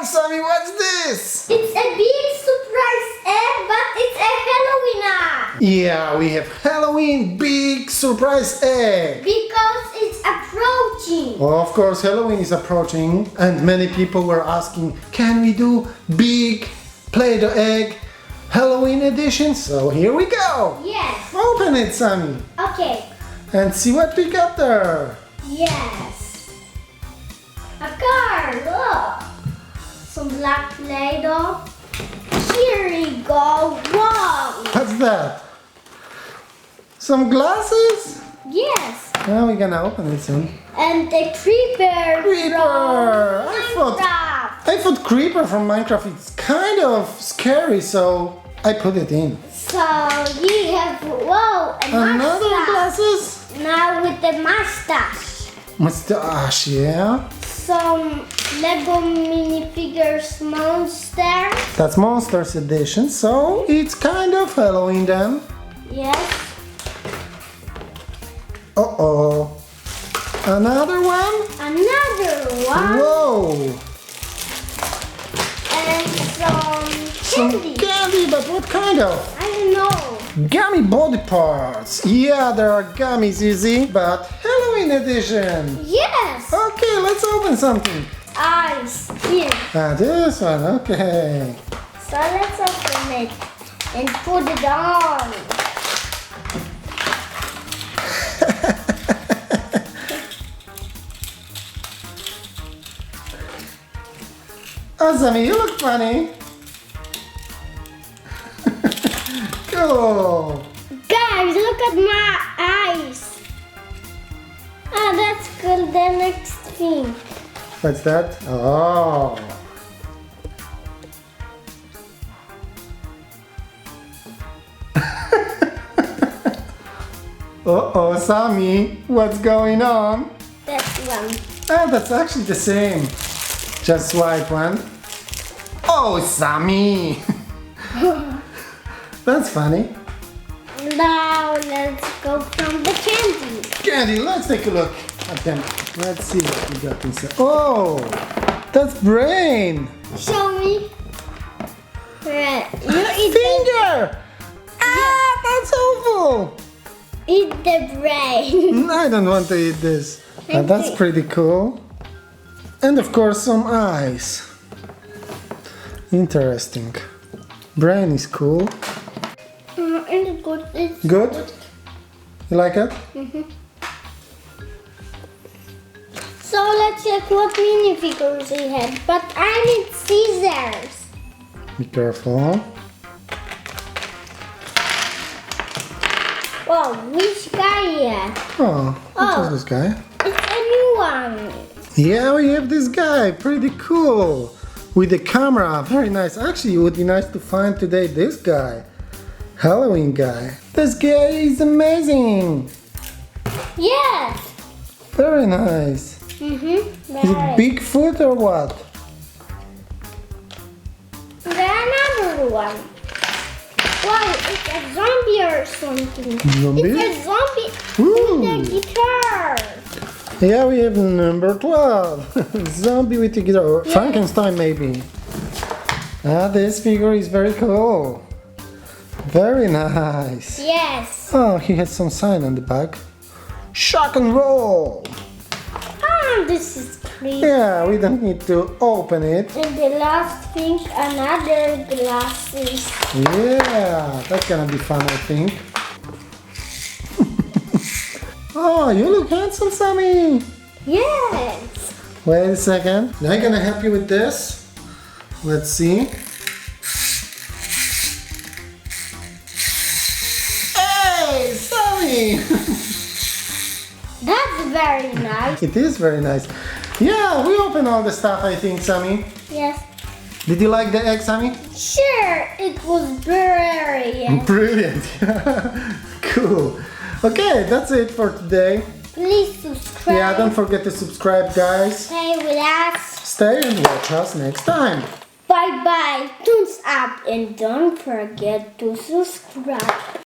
Sammie, what's this? It's a big surprise egg, but it's a Halloween egg. Yeah, we have Halloween big surprise egg. Because it's approaching. Well, of course, Halloween is approaching, and many people were asking, can we do big Play-Doh egg Halloween edition? So here we go. Yes. Open it, Sammie, Okay. and see what we got there. Yes. A car, look. Some black Play-Doh. Here we go. Wow. What's that? Some glasses? Yes. Now we're gonna open it soon. And the creeper. Creeper! From I thought Creeper from Minecraft is kind of scary, so I put it in. So we have, whoa, a Another mustache. glasses? Now with the mustache. Mustache, yeah. Some Lego minifigures monster. That's Monsters edition, so it's kind of Halloween then. Yes. Uh-oh. Another one? Another one. Whoa! And some candy. Candy, but what kind of? I don't know. Gummy body parts. Yeah, there are gummies, easy, but Halloween edition. Yes. Okay, let's open something. Eyes. Here. This one, okay. So let's open it and put it on. Oh, Sammie, you look funny. Cool. Guys, look at my eyes. Ah, that's good. The next thing. What's that? Oh. Uh-oh, Sammie, what's going on? That's one. Oh, that's actually the same. Just swipe one. Oh, Sammie. That's funny. Now let's go from the candy. Candy, let's take a look at them. Let's see what we got inside. Oh, that's brain. Show me. You eat Finger. Ah, that's awful. Eat the brain. I don't want to eat this. But that's pretty cool. And of course some eyes. Interesting. Brain is cool. It's good. It's Good? You like it? So let's check what minifigures we have. But I need scissors. Be careful. Whoa, which guy yet? Oh, what is Oh. this guy? It's a new one. Yeah, we have this guy. Pretty cool. With the camera. Very nice. Actually, it would be nice to find today this guy. Halloween guy. This guy is amazing. Yes. Very nice. Is it Bigfoot or what? There's another one. Wow, it's a zombie or something. Zombie? It's a zombie Ooh. with a guitar. Yeah, we have number 12. Zombie with a guitar. Or Frankenstein maybe. Ah, this figure is very cool. Very nice. Yes. Oh, he has some sign on the back. Shock and roll. Oh, this is creepy. Yeah, we don't need to open it. And the last thing, another glasses. Yeah, that's gonna be fun, I think. Oh, you look handsome, Sammie. Yes. Wait a second. I'm gonna help you with this. Let's see. Hey, Sammie! That's very nice. It is very nice. Yeah, we opened all the stuff, I think, Sammie. Yes. Did you like the egg, Sammie? Sure, it was brilliant. Brilliant. Cool. Okay, that's it for today. Please subscribe. Yeah, don't forget to subscribe, guys. Stay with us. Stay and watch us next time. Bye bye. Thumbs up and don't forget to subscribe.